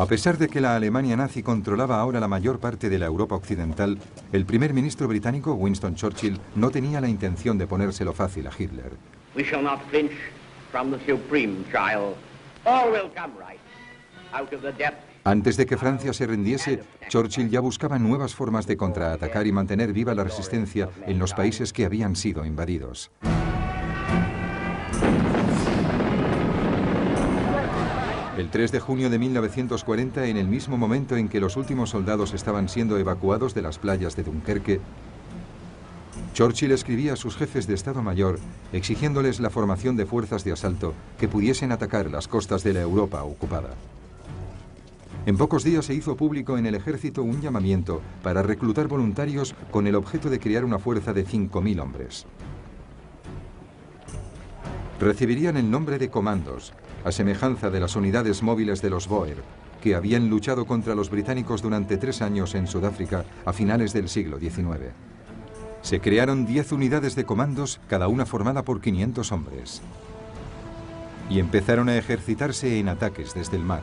A pesar de que la Alemania nazi controlaba ahora la mayor parte de la Europa occidental, el primer ministro británico, Winston Churchill, no tenía la intención de ponérselo fácil a Hitler. We shall not flinch from the supreme trial. All will come right out of the depths. Antes de que Francia se rindiese, Churchill ya buscaba nuevas formas de contraatacar y mantener viva la resistencia en los países que habían sido invadidos. El 3 de junio de 1940, en el mismo momento en que los últimos soldados estaban siendo evacuados de las playas de Dunkerque, Churchill escribía a sus jefes de Estado Mayor exigiéndoles la formación de fuerzas de asalto que pudiesen atacar las costas de la Europa ocupada. En pocos días se hizo público en el ejército un llamamiento para reclutar voluntarios con el objeto de crear una fuerza de 5.000 hombres. Recibirían el nombre de comandos, a semejanza de las unidades móviles de los Boer, que habían luchado contra los británicos durante 3 años en Sudáfrica a finales del siglo XIX. Se crearon 10 unidades de comandos, cada una formada por 500 hombres. Y empezaron a ejercitarse en ataques desde el mar.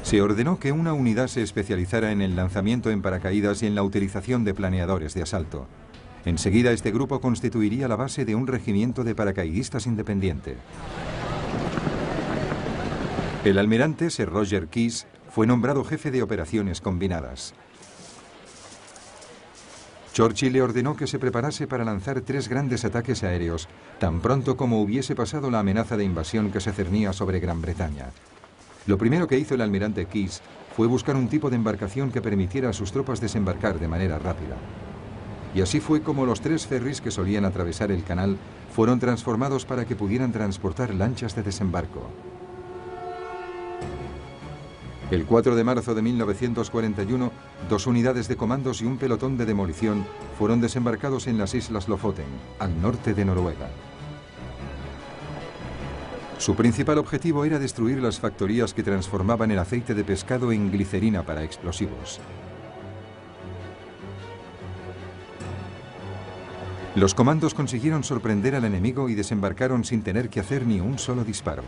Se ordenó que una unidad se especializara en el lanzamiento en paracaídas y en la utilización de planeadores de asalto. Enseguida este grupo constituiría la base de un regimiento de paracaidistas independiente. El almirante Sir Roger Keyes fue nombrado jefe de operaciones combinadas. Churchill le ordenó que se preparase para lanzar 3 grandes ataques aéreos, tan pronto como hubiese pasado la amenaza de invasión que se cernía sobre Gran Bretaña. Lo primero que hizo el almirante Keyes fue buscar un tipo de embarcación que permitiera a sus tropas desembarcar de manera rápida. Y así fue como los 3 ferries que solían atravesar el canal fueron transformados para que pudieran transportar lanchas de desembarco. El 4 de marzo de 1941, 2 unidades de comandos y un pelotón de demolición fueron desembarcados en las Islas Lofoten, al norte de Noruega. Su principal objetivo era destruir las factorías que transformaban el aceite de pescado en glicerina para explosivos. Los comandos consiguieron sorprender al enemigo y desembarcaron sin tener que hacer ni un solo disparo.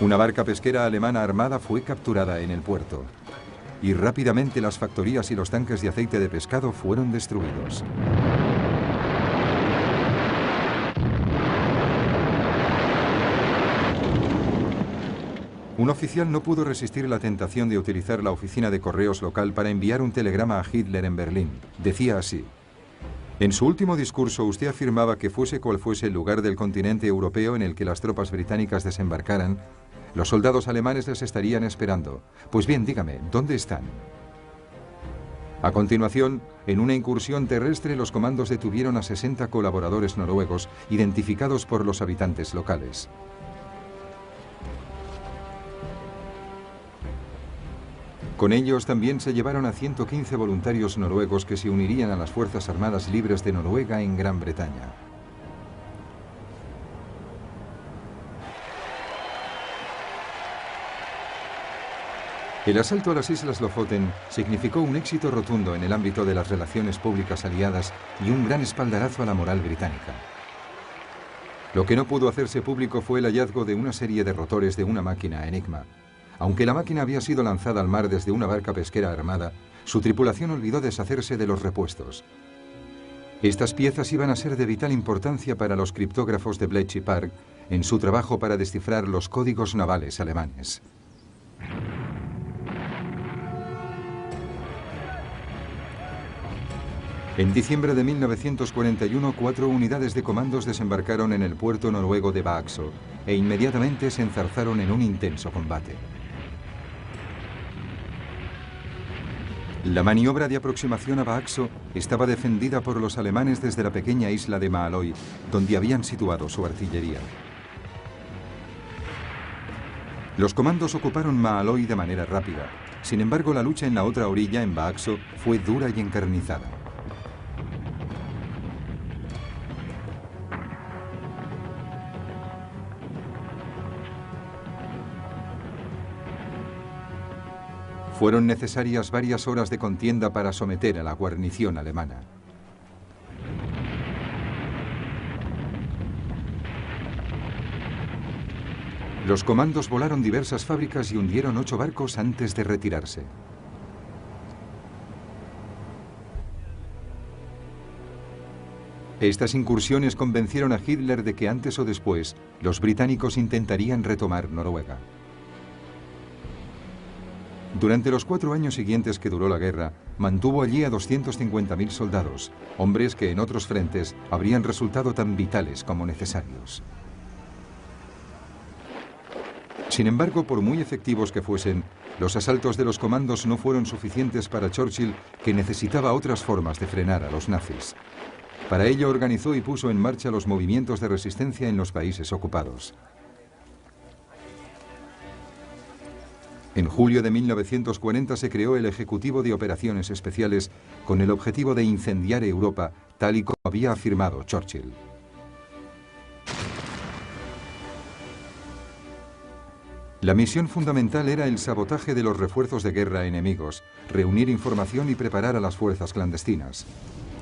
Una barca pesquera alemana armada fue capturada en el puerto y rápidamente las factorías y los tanques de aceite de pescado fueron destruidos. Un oficial no pudo resistir la tentación de utilizar la oficina de correos local para enviar un telegrama a Hitler en Berlín. Decía así: en su último discurso usted afirmaba que fuese cual fuese el lugar del continente europeo en el que las tropas británicas desembarcaran, los soldados alemanes les estarían esperando. Pues bien, dígame, ¿dónde están? A continuación, en una incursión terrestre, los comandos detuvieron a 60 colaboradores noruegos identificados por los habitantes locales. Con ellos también se llevaron a 115 voluntarios noruegos que se unirían a las Fuerzas Armadas Libres de Noruega en Gran Bretaña. El asalto a las Islas Lofoten significó un éxito rotundo en el ámbito de las relaciones públicas aliadas y un gran espaldarazo a la moral británica. Lo que no pudo hacerse público fue el hallazgo de una serie de rotores de una máquina Enigma. Aunque la máquina había sido lanzada al mar desde una barca pesquera armada, su tripulación olvidó deshacerse de los repuestos. Estas piezas iban a ser de vital importancia para los criptógrafos de Bletchley Park en su trabajo para descifrar los códigos navales alemanes. En diciembre de 1941, 4 unidades de comandos desembarcaron en el puerto noruego de Vaxo e inmediatamente se enzarzaron en un intenso combate. La maniobra de aproximación a Vaxo estaba defendida por los alemanes desde la pequeña isla de Maaløy, donde habían situado su artillería. Los comandos ocuparon Maaløy de manera rápida. Sin embargo, la lucha en la otra orilla, en Vaxo, fue dura y encarnizada. Fueron necesarias varias horas de contienda para someter a la guarnición alemana. Los comandos volaron diversas fábricas y hundieron 8 barcos antes de retirarse. Estas incursiones convencieron a Hitler de que antes o después los británicos intentarían retomar Noruega. Durante los 4 años siguientes que duró la guerra, mantuvo allí a 250.000 soldados, hombres que en otros frentes habrían resultado tan vitales como necesarios. Sin embargo, por muy efectivos que fuesen, los asaltos de los comandos no fueron suficientes para Churchill, que necesitaba otras formas de frenar a los nazis. Para ello organizó y puso en marcha los movimientos de resistencia en los países ocupados. En julio de 1940 se creó el Ejecutivo de Operaciones Especiales con el objetivo de incendiar Europa, tal y como había afirmado Churchill. La misión fundamental era el sabotaje de los refuerzos de guerra enemigos, reunir información y preparar a las fuerzas clandestinas.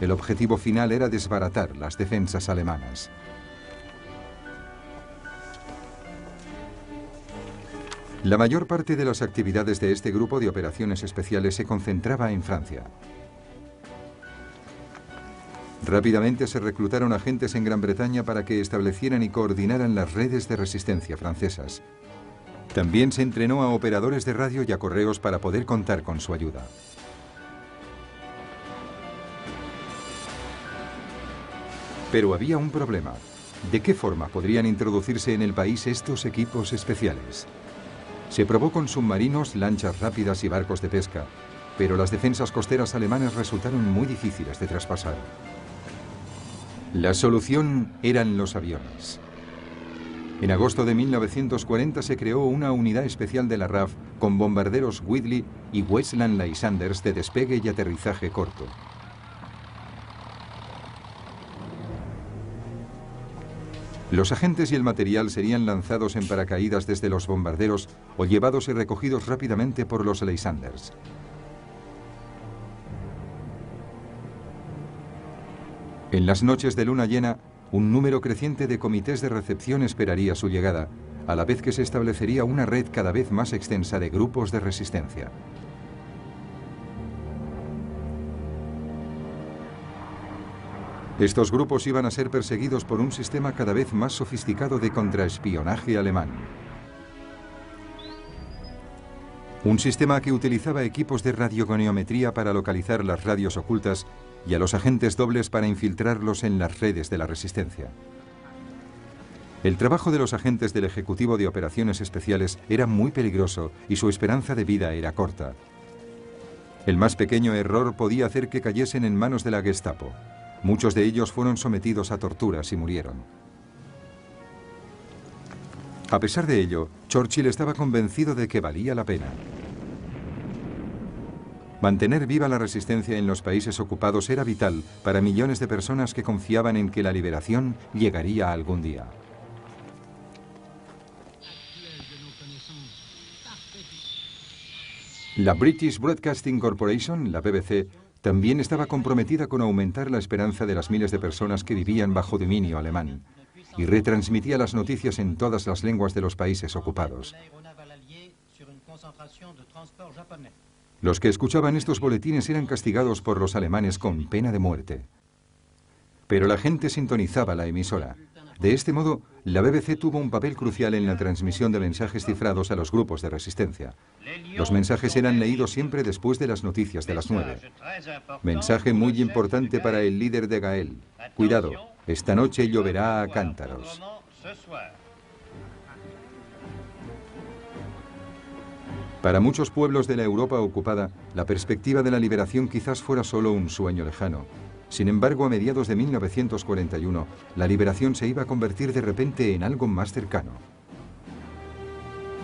El objetivo final era desbaratar las defensas alemanas. La mayor parte de las actividades de este grupo de operaciones especiales se concentraba en Francia. Rápidamente se reclutaron agentes en Gran Bretaña para que establecieran y coordinaran las redes de resistencia francesas. También se entrenó a operadores de radio y a correos para poder contar con su ayuda. Pero había un problema. ¿De qué forma podrían introducirse en el país estos equipos especiales? Se probó con submarinos, lanchas rápidas y barcos de pesca, pero las defensas costeras alemanas resultaron muy difíciles de traspasar. La solución eran los aviones. En agosto de 1940 se creó una unidad especial de la RAF con bombarderos Whitley y Westland Lysander de despegue y aterrizaje corto. Los agentes y el material serían lanzados en paracaídas desde los bombarderos o llevados y recogidos rápidamente por los Lysanders. En las noches de luna llena, un número creciente de comités de recepción esperaría su llegada, a la vez que se establecería una red cada vez más extensa de grupos de resistencia. Estos grupos iban a ser perseguidos por un sistema cada vez más sofisticado de contraespionaje alemán. Un sistema que utilizaba equipos de radiogoniometría para localizar las radios ocultas y a los agentes dobles para infiltrarlos en las redes de la resistencia. El trabajo de los agentes del Ejecutivo de Operaciones Especiales era muy peligroso y su esperanza de vida era corta. El más pequeño error podía hacer que cayesen en manos de la Gestapo. Muchos de ellos fueron sometidos a torturas y murieron. A pesar de ello, Churchill estaba convencido de que valía la pena. Mantener viva la resistencia en los países ocupados era vital para millones de personas que confiaban en que la liberación llegaría algún día. La British Broadcasting Corporation, la BBC, también estaba comprometida con aumentar la esperanza de las miles de personas que vivían bajo dominio alemán y retransmitía las noticias en todas las lenguas de los países ocupados. Los que escuchaban estos boletines eran castigados por los alemanes con pena de muerte. Pero la gente sintonizaba la emisora. De este modo, la BBC tuvo un papel crucial en la transmisión de mensajes cifrados a los grupos de resistencia. Los mensajes eran leídos siempre después de las noticias de las 9. Mensaje muy importante para el líder de Gael. Cuidado, esta noche lloverá a cántaros. Para muchos pueblos de la Europa ocupada, la perspectiva de la liberación quizás fuera solo un sueño lejano. Sin embargo, a mediados de 1941, la liberación se iba a convertir de repente en algo más cercano.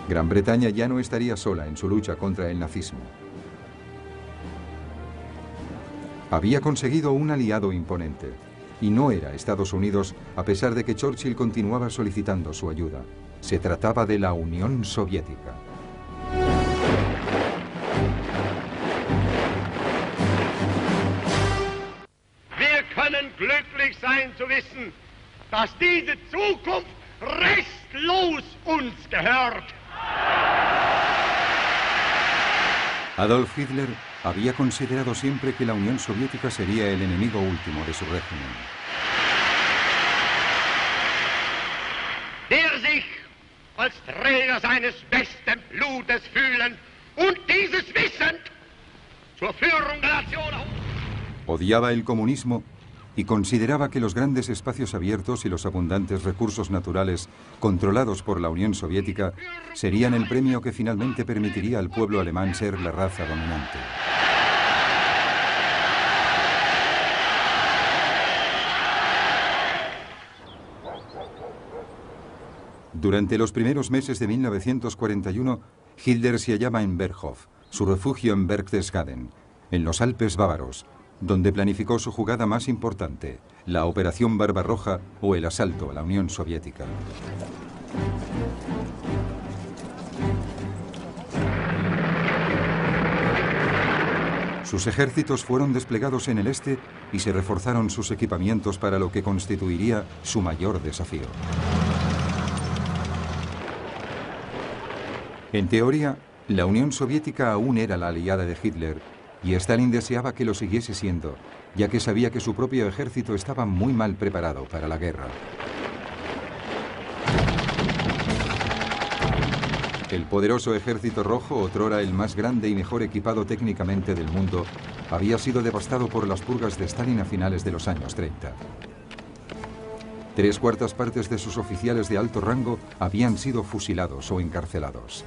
Gran Bretaña ya no estaría sola en su lucha contra el nazismo. Había conseguido un aliado imponente, y no era Estados Unidos, a pesar de que Churchill continuaba solicitando su ayuda. Se trataba de la Unión Soviética. Wir können glücklich sein zu wissen, dass diese Zukunft recht los uns gehört. Adolf Hitler había considerado siempre que la Unión Soviética sería el enemigo último de su régimen. Der sich als Träger seines besten Blutes fühlen und dieses wissend zur Führung der Nation. Odiaba el comunismo y consideraba que los grandes espacios abiertos y los abundantes recursos naturales controlados por la Unión Soviética serían el premio que finalmente permitiría al pueblo alemán ser la raza dominante. Durante los primeros meses de 1941, Hitler se hallaba en Berghof, su refugio en Berchtesgaden, en los Alpes bávaros, donde planificó su jugada más importante, la Operación Barbarroja o el asalto a la Unión Soviética. Sus ejércitos fueron desplegados en el este y se reforzaron sus equipamientos para lo que constituiría su mayor desafío. En teoría, la Unión Soviética aún era la aliada de Hitler y Stalin deseaba que lo siguiese siendo, ya que sabía que su propio ejército estaba muy mal preparado para la guerra. El poderoso Ejército Rojo, otrora el más grande y mejor equipado técnicamente del mundo, había sido devastado por las purgas de Stalin a finales de los años 30. 3/4 partes de sus oficiales de alto rango habían sido fusilados o encarcelados.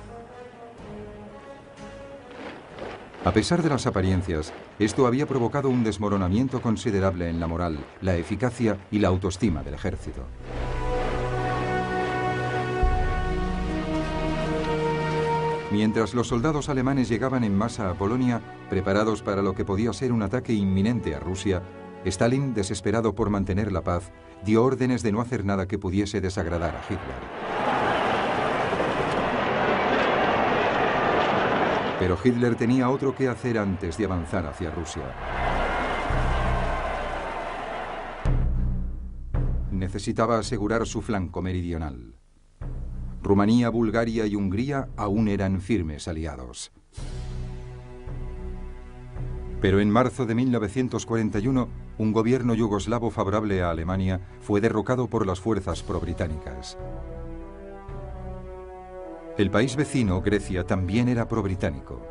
A pesar de las apariencias, esto había provocado un desmoronamiento considerable en la moral, la eficacia y la autoestima del ejército. Mientras los soldados alemanes llegaban en masa a Polonia, preparados para lo que podía ser un ataque inminente a Rusia, Stalin, desesperado por mantener la paz, dio órdenes de no hacer nada que pudiese desagradar a Hitler. Pero Hitler tenía otro que hacer antes de avanzar hacia Rusia. Necesitaba asegurar su flanco meridional. Rumanía, Bulgaria y Hungría aún eran firmes aliados. Pero en marzo de 1941, un gobierno yugoslavo favorable a Alemania fue derrocado por las fuerzas pro-británicas. El país vecino, Grecia, también era pro-británico.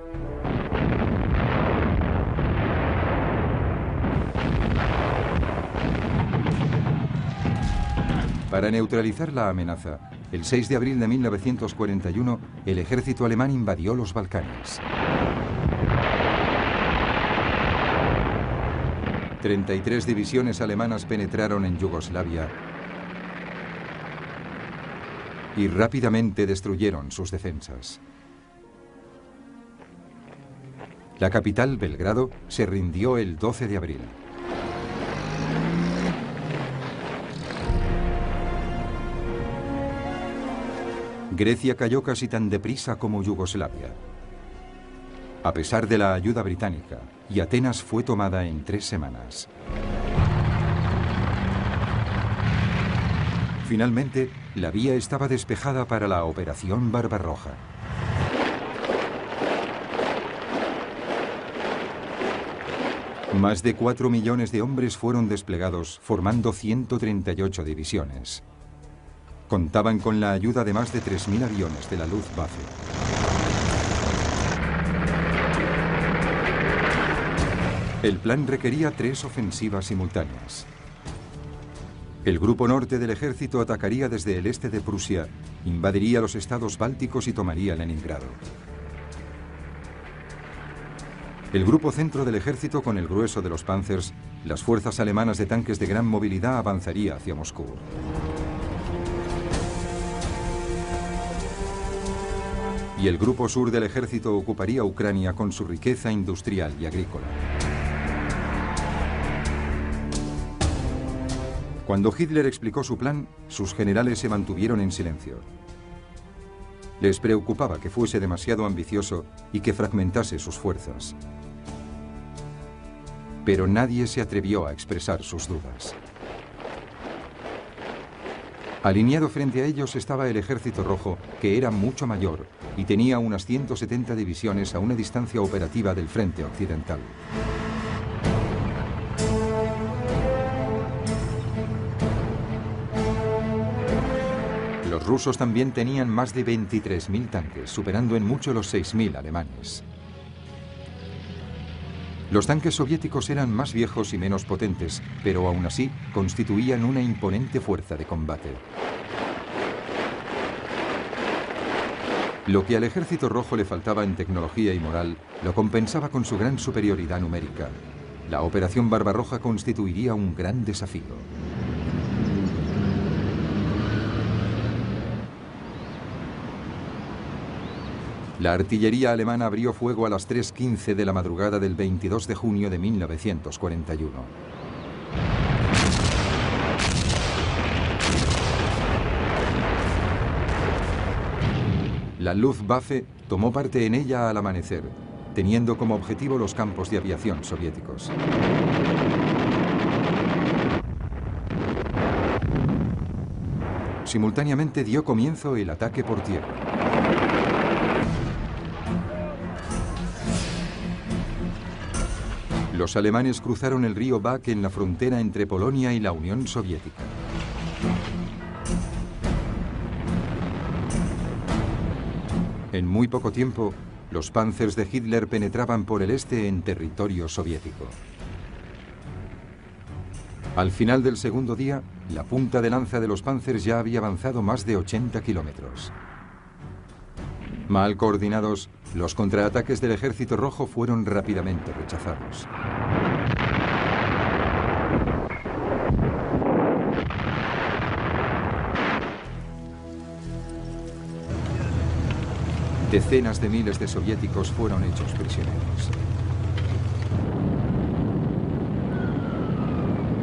Para neutralizar la amenaza, el 6 de abril de 1941, el ejército alemán invadió los Balcanes. 33 divisiones alemanas penetraron en Yugoslavia y rápidamente destruyeron sus defensas. La capital, Belgrado, se rindió el 12 de abril. Grecia cayó casi tan deprisa como Yugoslavia. A pesar de la ayuda británica, y Atenas fue tomada en 3 semanas. Finalmente, la vía estaba despejada para la Operación Barbarroja. Más de 4 millones de hombres fueron desplegados, formando 138 divisiones. Contaban con la ayuda de más de 3.000 aviones de la Luftwaffe. El plan requería 3 ofensivas simultáneas. El grupo norte del ejército atacaría desde el este de Prusia, invadiría los estados bálticos y tomaría Leningrado. El grupo centro del ejército, con el grueso de los Panzers, las fuerzas alemanas de tanques de gran movilidad, avanzaría hacia Moscú. Y el grupo sur del ejército ocuparía Ucrania con su riqueza industrial y agrícola. Cuando Hitler explicó su plan, sus generales se mantuvieron en silencio. Les preocupaba que fuese demasiado ambicioso y que fragmentase sus fuerzas. Pero nadie se atrevió a expresar sus dudas. Alineado frente a ellos estaba el Ejército Rojo, que era mucho mayor y tenía unas 170 divisiones a una distancia operativa del frente occidental. Los rusos también tenían más de 23.000 tanques, superando en mucho los 6.000 alemanes. Los tanques soviéticos eran más viejos y menos potentes, pero aún así constituían una imponente fuerza de combate. Lo que al Ejército Rojo le faltaba en tecnología y moral, lo compensaba con su gran superioridad numérica. La Operación Barbarroja constituiría un gran desafío. La artillería alemana abrió fuego a las 3:15 de la madrugada del 22 de junio de 1941. La Luftwaffe tomó parte en ella al amanecer, teniendo como objetivo los campos de aviación soviéticos. Simultáneamente dio comienzo el ataque por tierra. Los alemanes cruzaron el río Bak en la frontera entre Polonia y la Unión Soviética. En muy poco tiempo, los Panzers de Hitler penetraban por el este en territorio soviético. Al final del segundo día, la punta de lanza de los Panzers ya había avanzado más de 80 kilómetros. Mal coordinados, los contraataques del Ejército Rojo fueron rápidamente rechazados. Decenas de miles de soviéticos fueron hechos prisioneros.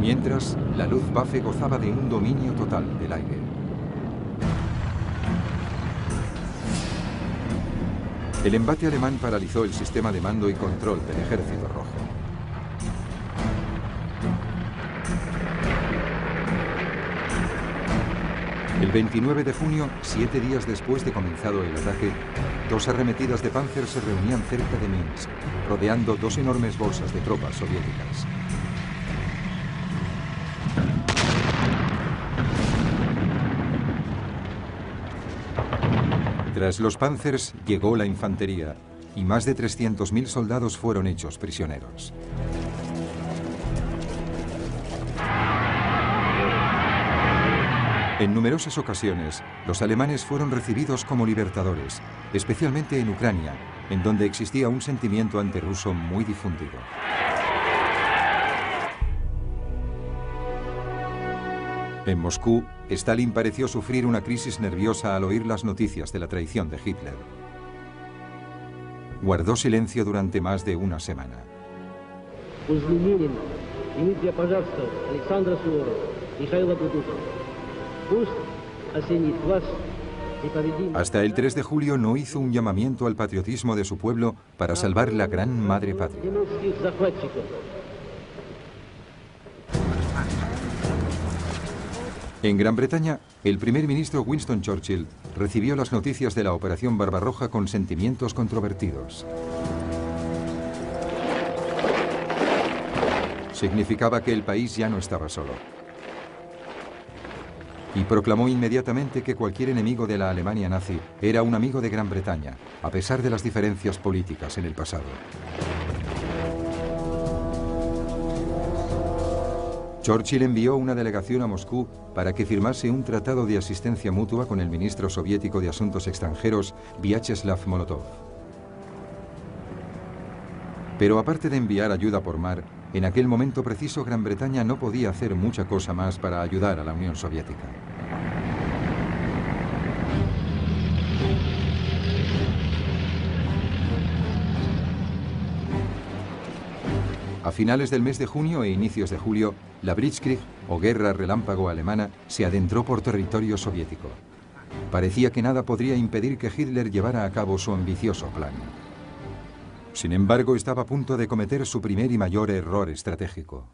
Mientras, la Luftwaffe gozaba de un dominio total del aire. El embate alemán paralizó el sistema de mando y control del Ejército Rojo. El 29 de junio, 7 días después de comenzado el ataque, 2 arremetidas de Panzer se reunían cerca de Minsk, rodeando 2 enormes bolsas de tropas soviéticas. Tras los Panzers llegó la infantería y más de 300.000 soldados fueron hechos prisioneros. En numerosas ocasiones, los alemanes fueron recibidos como libertadores, especialmente en Ucrania, en donde existía un sentimiento antirruso muy difundido. En Moscú, Stalin pareció sufrir una crisis nerviosa al oír las noticias de la traición de Hitler. Guardó silencio durante más de una semana. Hasta el 3 de julio no hizo un llamamiento al patriotismo de su pueblo para salvar la gran madre patria. En Gran Bretaña, el primer ministro Winston Churchill recibió las noticias de la Operación Barbarroja con sentimientos controvertidos. Significaba que el país ya no estaba solo. Y proclamó inmediatamente que cualquier enemigo de la Alemania nazi era un amigo de Gran Bretaña, a pesar de las diferencias políticas en el pasado. Churchill envió una delegación a Moscú para que firmase un tratado de asistencia mutua con el ministro soviético de Asuntos Extranjeros, Vyacheslav Molotov. Pero aparte de enviar ayuda por mar, en aquel momento preciso Gran Bretaña no podía hacer mucha cosa más para ayudar a la Unión Soviética. A finales del mes de junio e inicios de julio, la Blitzkrieg, o guerra relámpago alemana, se adentró por territorio soviético. Parecía que nada podría impedir que Hitler llevara a cabo su ambicioso plan. Sin embargo, estaba a punto de cometer su primer y mayor error estratégico.